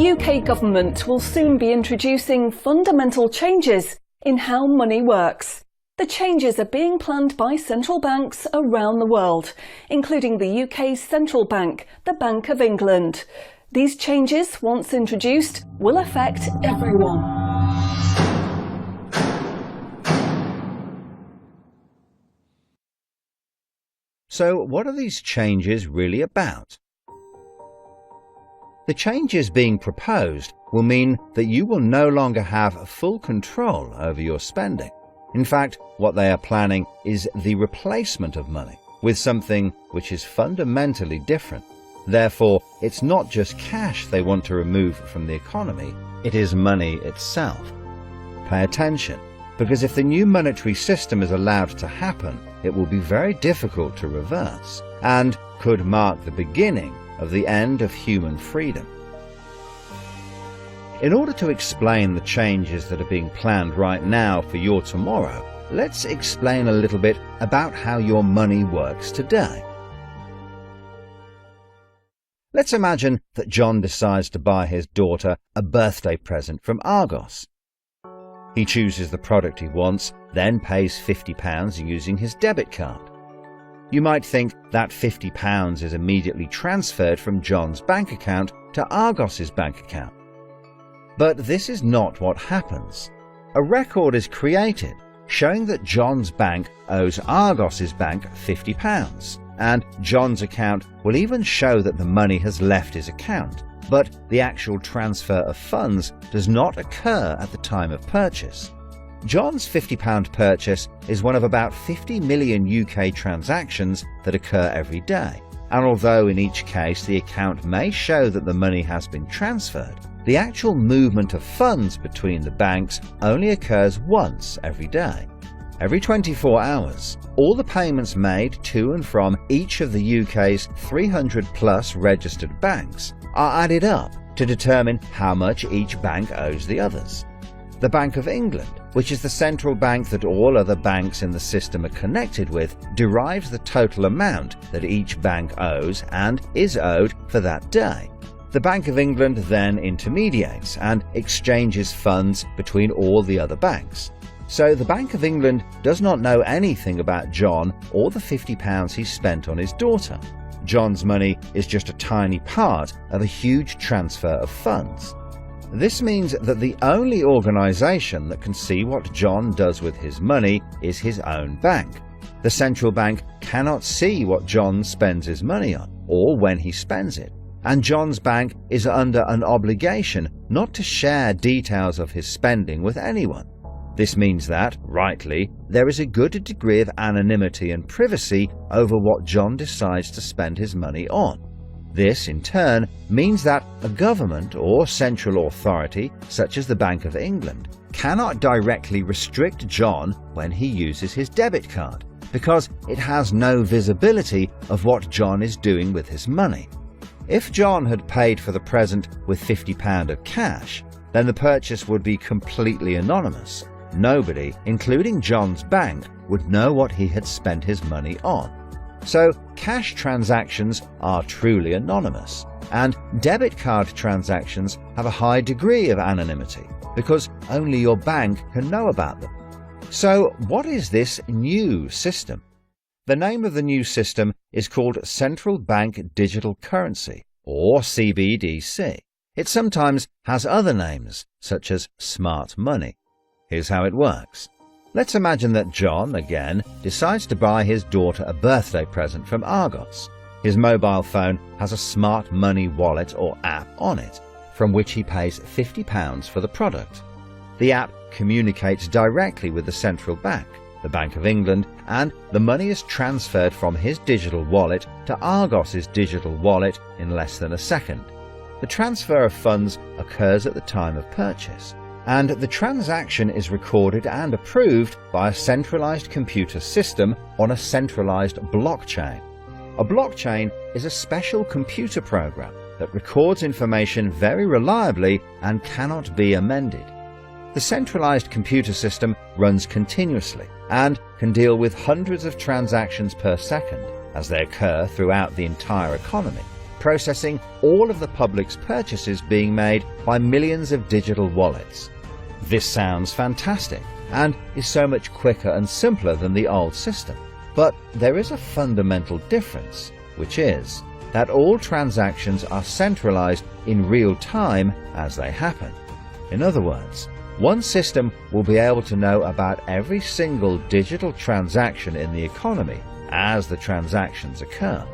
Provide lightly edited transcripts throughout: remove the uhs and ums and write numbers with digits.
The UK government will soon be introducing fundamental changes in how money works. The changes are being planned by central banks around the world, including the UK's central bank, the Bank of England. These changes, once introduced, will affect everyone. So, what are these changes really about? The changes being proposed will mean that you will no longer have full control over your spending. In fact, what they are planning is the replacement of money with something which is fundamentally different. Therefore, it's not just cash they want to remove from the economy, it is money itself. Pay attention, because if the new monetary system is allowed to happen, it will be very difficult to reverse and could mark the beginning of the end of human freedom. In order to explain the changes that are being planned right now for your tomorrow, let's explain a little bit about how your money works today. Let's imagine that John decides to buy his daughter a birthday present from Argos. He chooses the product he wants, then pays £50 using his debit card. You might think that £50 is immediately transferred from John's bank account to Argos's bank account. But this is not what happens. A record is created showing that John's bank owes Argos's bank £50, and John's account will even show that the money has left his account, but the actual transfer of funds does not occur at the time of purchase. John's £50 purchase is one of about 50 million UK transactions that occur every day, and although in each case the account may show that the money has been transferred, the actual movement of funds between the banks only occurs once every day. Every 24 hours, all the payments made to and from each of the UK's 300 plus registered banks are added up to determine how much each bank owes the others. The Bank of England, which is the central bank that all other banks in the system are connected with, derives the total amount that each bank owes and is owed for that day. The Bank of England then intermediates and exchanges funds between all the other banks. So the Bank of England does not know anything about John or the £50 he spent on his daughter. John's money is just a tiny part of a huge transfer of funds. This means that the only organisation that can see what John does with his money is his own bank. The central bank cannot see what John spends his money on, or when he spends it, and John's bank is under an obligation not to share details of his spending with anyone. This means that, rightly, there is a good degree of anonymity and privacy over what John decides to spend his money on. This, in turn, means that a government or central authority, such as the Bank of England, cannot directly restrict John when he uses his debit card, because it has no visibility of what John is doing with his money. If John had paid for the present with £50 of cash, then the purchase would be completely anonymous. Nobody, including John's bank, would know what he had spent his money on. So, cash transactions are truly anonymous, and debit card transactions have a high degree of anonymity, because only your bank can know about them. So, what is this new system? The name of the new system is called Central Bank Digital Currency, or CBDC. It sometimes has other names, such as smart money. Here's how it works. Let's imagine that John, again, decides to buy his daughter a birthday present from Argos. His mobile phone has a smart money wallet or app on it, from which he pays £50 for the product. The app communicates directly with the central bank, the Bank of England, and the money is transferred from his digital wallet to Argos's digital wallet in less than a second. The transfer of funds occurs at the time of purchase, and the transaction is recorded and approved by a centralized computer system on a centralized blockchain. A blockchain is a special computer program that records information very reliably and cannot be amended. The centralized computer system runs continuously and can deal with hundreds of transactions per second as they occur throughout the entire economy, processing all of the public's purchases being made by millions of digital wallets. This sounds fantastic and is so much quicker and simpler than the old system. But there is a fundamental difference, which is that all transactions are centralized in real time as they happen. In other words, one system will be able to know about every single digital transaction in the economy as the transactions occur.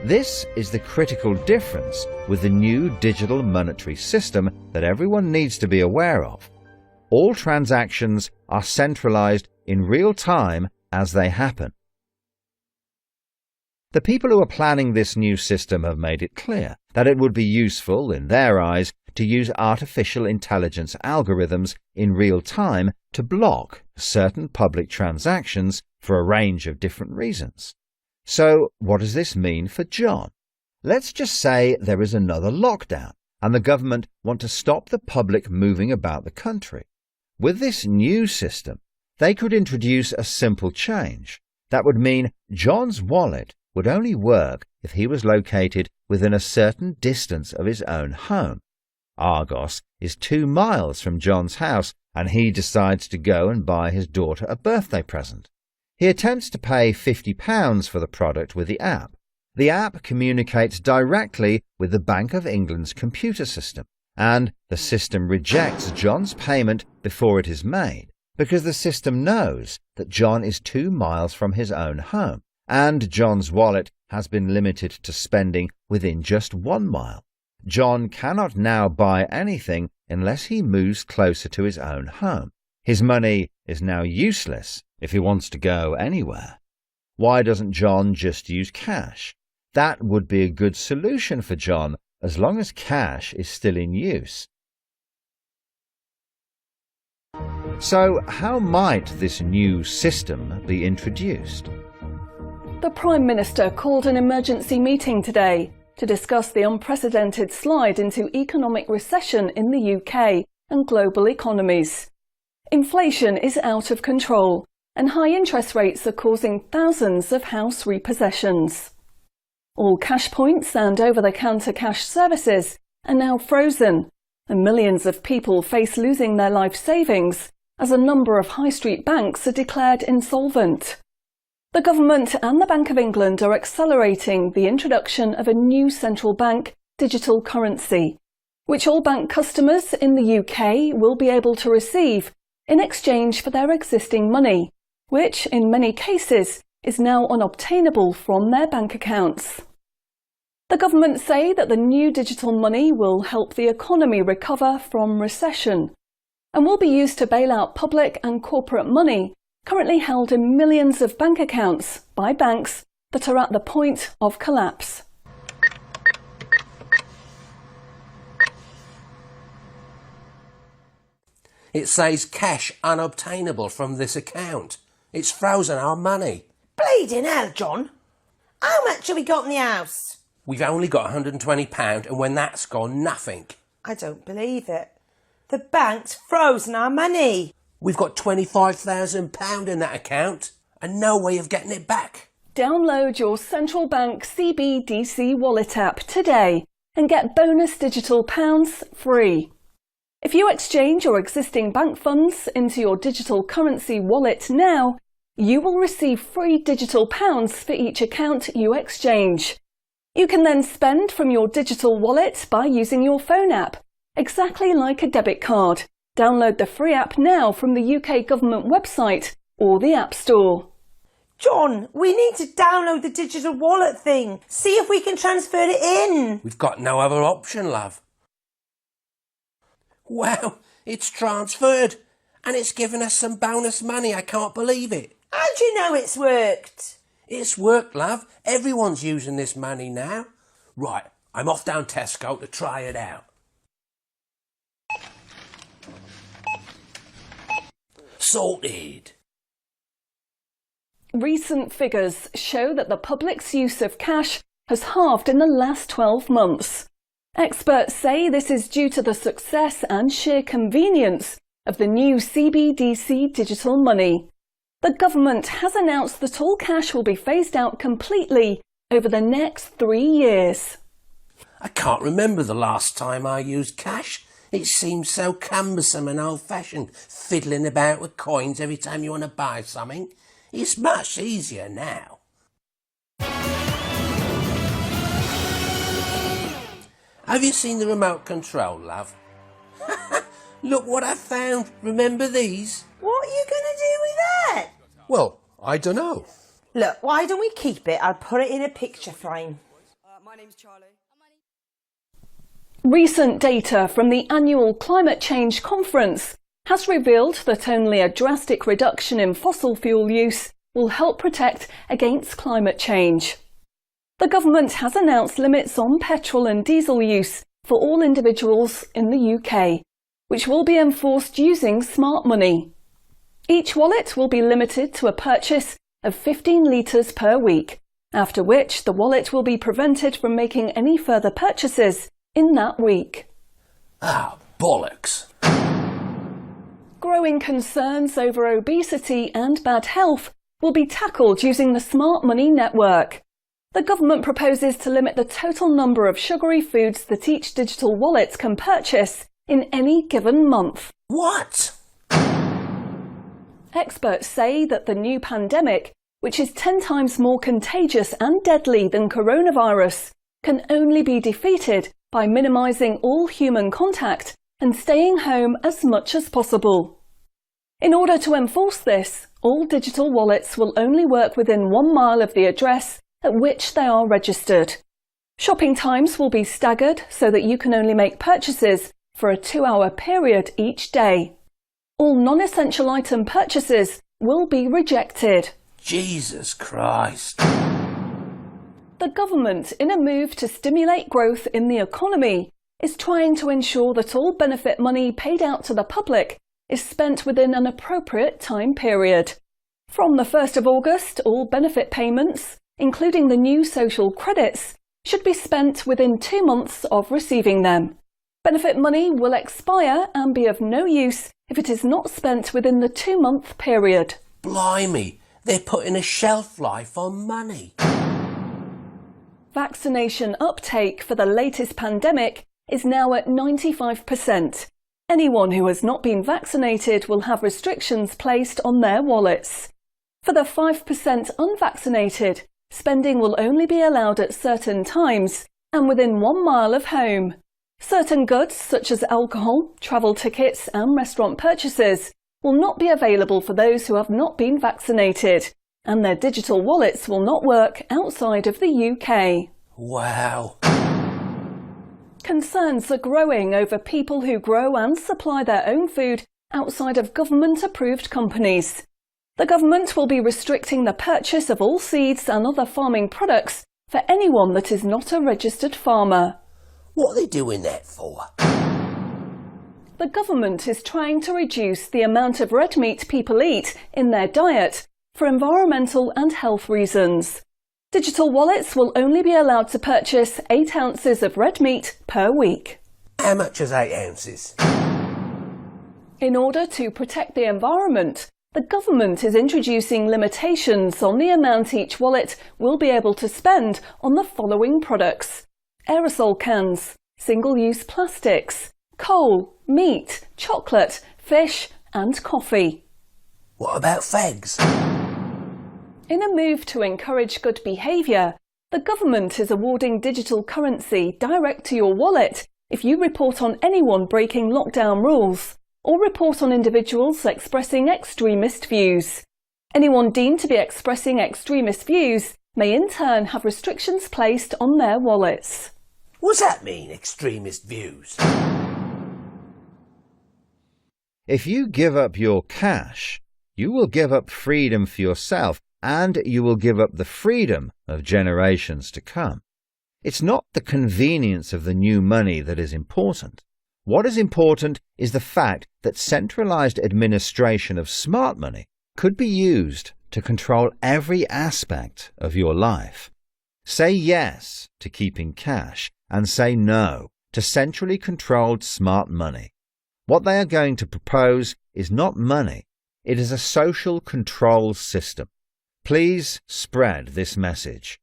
This is the critical difference with the new digital monetary system that everyone needs to be aware of. All transactions are centralized in real time as they happen. The people who are planning this new system have made it clear that it would be useful, in their eyes, to use artificial intelligence algorithms in real time to block certain public transactions for a range of different reasons. So, what does this mean for John? Let's just say there is another lockdown and the government want to stop the public moving about the country. With this new system, they could introduce a simple change. That would mean John's wallet would only work if he was located within a certain distance of his own home. Argos is 2 miles from John's house, and he decides to go and buy his daughter a birthday present. He attempts to pay £50 for the product with the app. The app communicates directly with the Bank of England's computer system, and the system rejects John's payment before it is made, because the system knows that John is 2 miles from his own home, and John's wallet has been limited to spending within just 1 mile. John cannot now buy anything unless he moves closer to his own home. His money is now useless if he wants to go anywhere. Why doesn't John just use cash? That would be a good solution for John as long as cash is still in use. So, how might this new system be introduced? The Prime Minister called an emergency meeting today to discuss the unprecedented slide into economic recession in the UK and global economies. Inflation is out of control, and high interest rates are causing thousands of house repossessions. All cash points and over-the-counter cash services are now frozen, and millions of people face losing their life savings as a number of high street banks are declared insolvent. The government and the Bank of England are accelerating the introduction of a new central bank digital currency, which all bank customers in the UK will be able to receive in exchange for their existing money, which in many cases is now unobtainable from their bank accounts. The government say that the new digital money will help the economy recover from recession and will be used to bail out public and corporate money currently held in millions of bank accounts by banks that are at the point of collapse. It says cash unobtainable from this account. It's frozen our money. Bleeding hell, John. How much have we got in the house? We've only got £120, and when that's gone, nothing. I don't believe it. The bank's frozen our money. We've got £25,000 in that account, and no way of getting it back. Download your central bank CBDC wallet app today and get bonus digital pounds free. If you exchange your existing bank funds into your digital currency wallet now, you will receive free digital pounds for each account you exchange. You can then spend from your digital wallet by using your phone app, exactly like a debit card. Download the free app now from the UK government website or the App Store. John, we need to download the digital wallet thing. See if we can transfer it in. We've got no other option, love. Wow, it's transferred, and it's given us some bonus money. I can't believe it. How do you know it's worked? It's worked, love. Everyone's using this money now. Right, I'm off down Tesco to try it out. Sorted. Recent figures show that the public's use of cash has halved in the last 12 months. Experts say this is due to the success and sheer convenience of the new CBDC digital money. The government has announced that all cash will be phased out completely over the next 3 years. I can't remember the last time I used cash. It seems so cumbersome and old-fashioned, fiddling about with coins every time you want to buy something. It's much easier now. Have you seen the remote control, love? Look what I found. Remember these? What are you going to do with that? Well, I don't know. Look, why don't we keep it? I'll put it in a picture frame. My name's Charlie. Recent data from the annual Climate Change Conference has revealed that only a drastic reduction in fossil fuel use will help protect against climate change. The government has announced limits on petrol and diesel use for all individuals in the UK, which will be enforced using smart money. Each wallet will be limited to a purchase of 15 litres per week, after which the wallet will be prevented from making any further purchases in that week. Ah, bollocks. Growing concerns over obesity and bad health will be tackled using the Smart Money network. The government proposes to limit the total number of sugary foods that each digital wallet can purchase in any given month. What? Experts say that the new pandemic, which is 10 times more contagious and deadly than coronavirus, can only be defeated by minimising all human contact and staying home as much as possible. In order to enforce this, all digital wallets will only work within 1 mile of the address at which they are registered. Shopping times will be staggered so that you can only make purchases for a 2-hour period each day. All non-essential item purchases will be rejected. Jesus Christ. The government, in a move to stimulate growth in the economy, is trying to ensure that all benefit money paid out to the public is spent within an appropriate time period. From the 1st of August, all benefit payments, including the new social credits, should be spent within 2 months of receiving them. Benefit money will expire and be of no use if it is not spent within the 2-month period. Blimey, they're putting a shelf life on money. Vaccination uptake for the latest pandemic is now at 95%. Anyone who has not been vaccinated will have restrictions placed on their wallets. For the 5% unvaccinated, spending will only be allowed at certain times and within 1 mile of home. Certain goods, such as alcohol, travel tickets and restaurant purchases, will not be available for those who have not been vaccinated, and their digital wallets will not work outside of the UK. Wow. Concerns are growing over people who grow and supply their own food outside of government-approved companies. The government will be restricting the purchase of all seeds and other farming products for anyone that is not a registered farmer. What are they doing that for? The government is trying to reduce the amount of red meat people eat in their diet for environmental and health reasons. Digital wallets will only be allowed to purchase 8 ounces of red meat per week. How much is 8 ounces? In order to protect the environment, the government is introducing limitations on the amount each wallet will be able to spend on the following products: aerosol cans, single-use plastics, coal, meat, chocolate, fish and coffee. What about fags? In a move to encourage good behaviour, the government is awarding digital currency direct to your wallet if you report on anyone breaking lockdown rules or report on individuals expressing extremist views. Anyone deemed to be expressing extremist views may in turn have restrictions placed on their wallets. What's that mean, extremist views? If you give up your cash, you will give up freedom for yourself, and you will give up the freedom of generations to come. It's not the convenience of the new money that is important. What is important is the fact that centralized administration of smart money could be used to control every aspect of your life. Say yes to keeping cash and say no to centrally controlled smart money. What they are going to propose is not money, it is a social control system. Please spread this message.